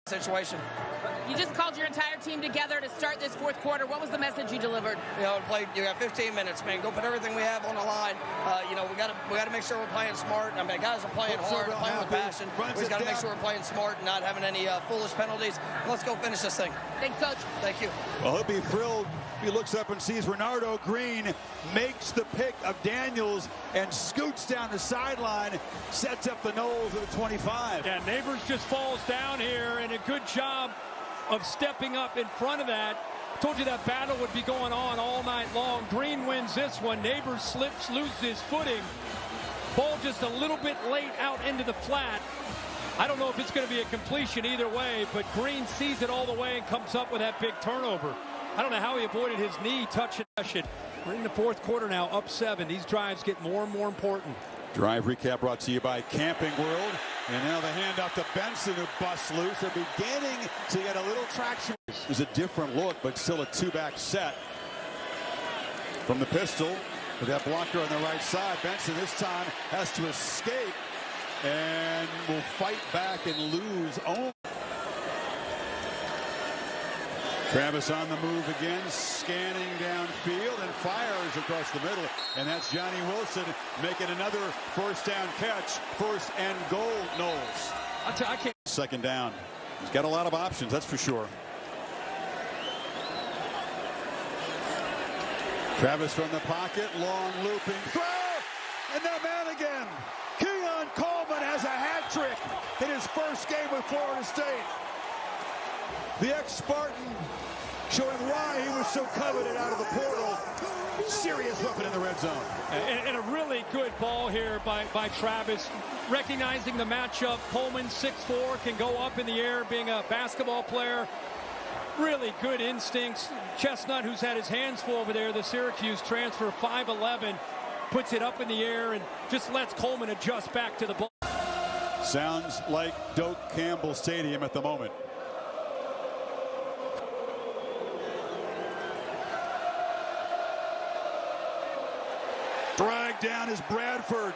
situation. You just called your entire team together to start this fourth quarter. What was the message you delivered? You got 15 minutes, man. Go put everything we have on the line. We got to make sure we're playing smart. I mean, guys are playing hard, playing with passion. We just got to make sure we're playing smart and not having any foolish penalties. Let's go finish this thing. Thanks, Coach. Thank you. Well, he'll be thrilled. He looks up and sees Renardo Green makes the pick of Daniels and scoots down the sideline, sets up the Noles at the 25. Yeah, Neighbors just falls down here, and a good job of stepping up in front of that. Told you that battle would be going on all night long. Green wins this one. Neighbors slips, loses his footing. Ball just a little bit late out into the flat. I don't know if it's going to be a completion either way, but Green sees it all the way and comes up with that big turnover. I don't know how he avoided his knee touching. We're in the fourth quarter now, up 7. These drives get more and more important. Drive recap brought to you by Camping World. And now the handoff to Benson, who busts loose. They're beginning to get a little traction. It's a different look, but still a two-back set. From the pistol, with that blocker on the right side, Benson this time has to escape and will fight back and lose. Travis on the move again, scanning downfield and fires across the middle. And that's Johnny Wilson making another first down catch. First and goal, Noles. I can't. Second down. He's got a lot of options, that's for sure. Travis from the pocket, long looping throw, and that man again. Keon Coleman has a hat trick in his first game with Florida State. The ex-Spartan showing why he was so coveted out of the portal. Serious weapon in the red zone. And a really good ball here by Travis. Recognizing the matchup, Coleman 6'4", can go up in the air, being a basketball player. Really good instincts. Chestnut, who's had his hands full over there, the Syracuse transfer, 5'11", puts it up in the air and just lets Coleman adjust back to the ball. Sounds like Doak Campbell Stadium at the moment. Dragged down is Bradford.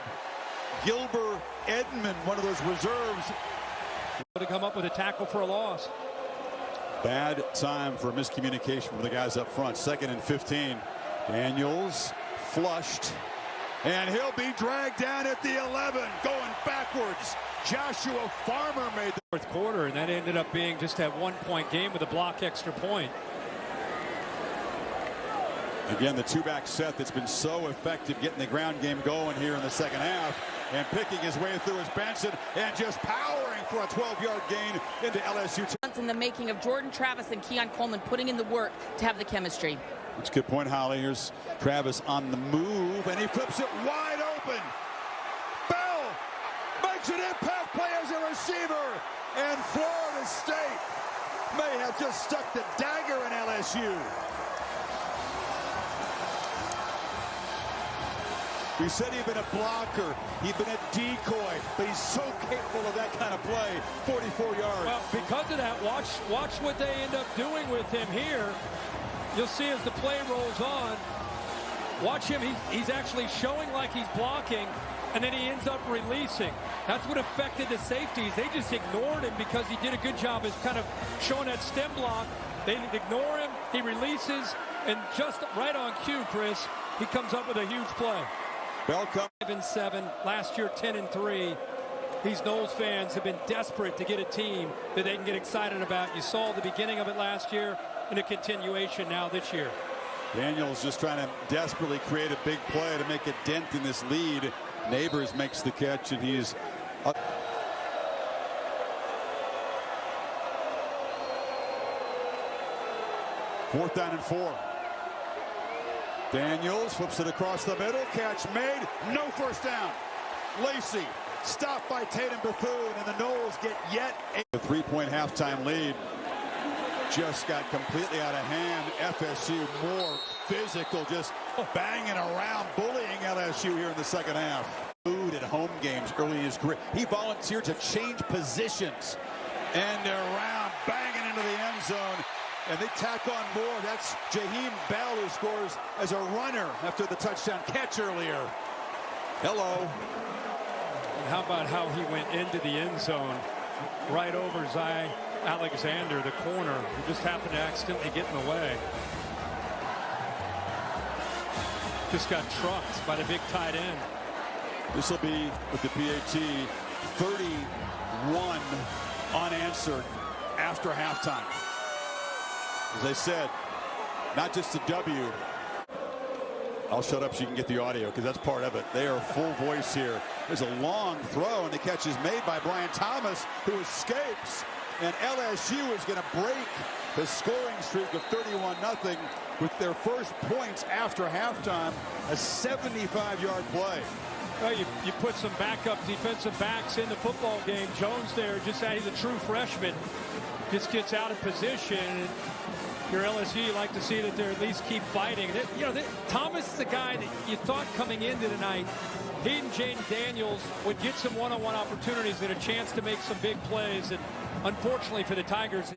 Gilbert Edmond, one of those reserves. To come up with a tackle for a loss. Bad time for miscommunication from the guys up front. 2nd and 15. Daniels flushed. And he'll be dragged down at the 11, going backwards. Joshua Farmer made the fourth quarter, and that ended up being just that 1-point game with a block extra point. Again, the two-back set that's been so effective getting the ground game going here in the second half. And picking his way through is Benson and just powering for a 12-yard gain into LSU. In the making of Jordan Travis and Keon Coleman putting in the work to have the chemistry. That's a good point, Holly. Here's Travis on the move, and he flips it wide open. Bell makes an impact play as a receiver. And Florida State may have just stuck the dagger in LSU. We said he'd been a blocker, he'd been a decoy, but he's so capable of that kind of play. 44 yards. Well, because of that, watch what they end up doing with him here. You'll see as the play rolls on. Watch him. He's actually showing like he's blocking, and then he ends up releasing. That's what affected the safeties. They just ignored him because he did a good job of kind of showing that stem block. They ignore him. He releases, and just right on cue, Chris, he comes up with a huge play. Bell 5-7, last year 10-3. These Noles fans have been desperate to get a team that they can get excited about. You saw the beginning of it last year and a continuation now this year. Daniels just trying to desperately create a big play to make a dent in this lead. Neighbors makes the catch, and he's up. Fourth down and 4. Daniels flips it across the middle. Catch made. No first down. Lacey stopped by Tatum Bethune, and the Noles get yet a 3-point halftime lead. Just got completely out of hand. FSU more physical, just banging around, bullying LSU here in the second half. Food at home games early in his career. He volunteered to change positions, and around, banging into the end zone. And they tack on more. That's Jaheim Bell, who scores as a runner after the touchdown catch earlier. Hello. And how about how he went into the end zone right over Zy Alexander, the corner, who just happened to accidentally get in the way. Just got trucked by the big tight end. This will be, with the PAT, 31 unanswered after halftime. As I said, not just a W. I'll shut up so you can get the audio, because that's part of it. They are full voice here. There's a long throw, and the catch is made by Brian Thomas, who escapes. And LSU is going to break the scoring streak of 31-0 with their first points after halftime, a 75-yard play. Well, you put some backup defensive backs in the football game. Jones there, just he's a true freshman, just gets out of position. Your LSU, you like to see that they're at least keep fighting. Thomas is the guy that you thought coming into tonight, he and Jaden Daniels would get some one-on-one opportunities and a chance to make some big plays. And unfortunately for the Tigers,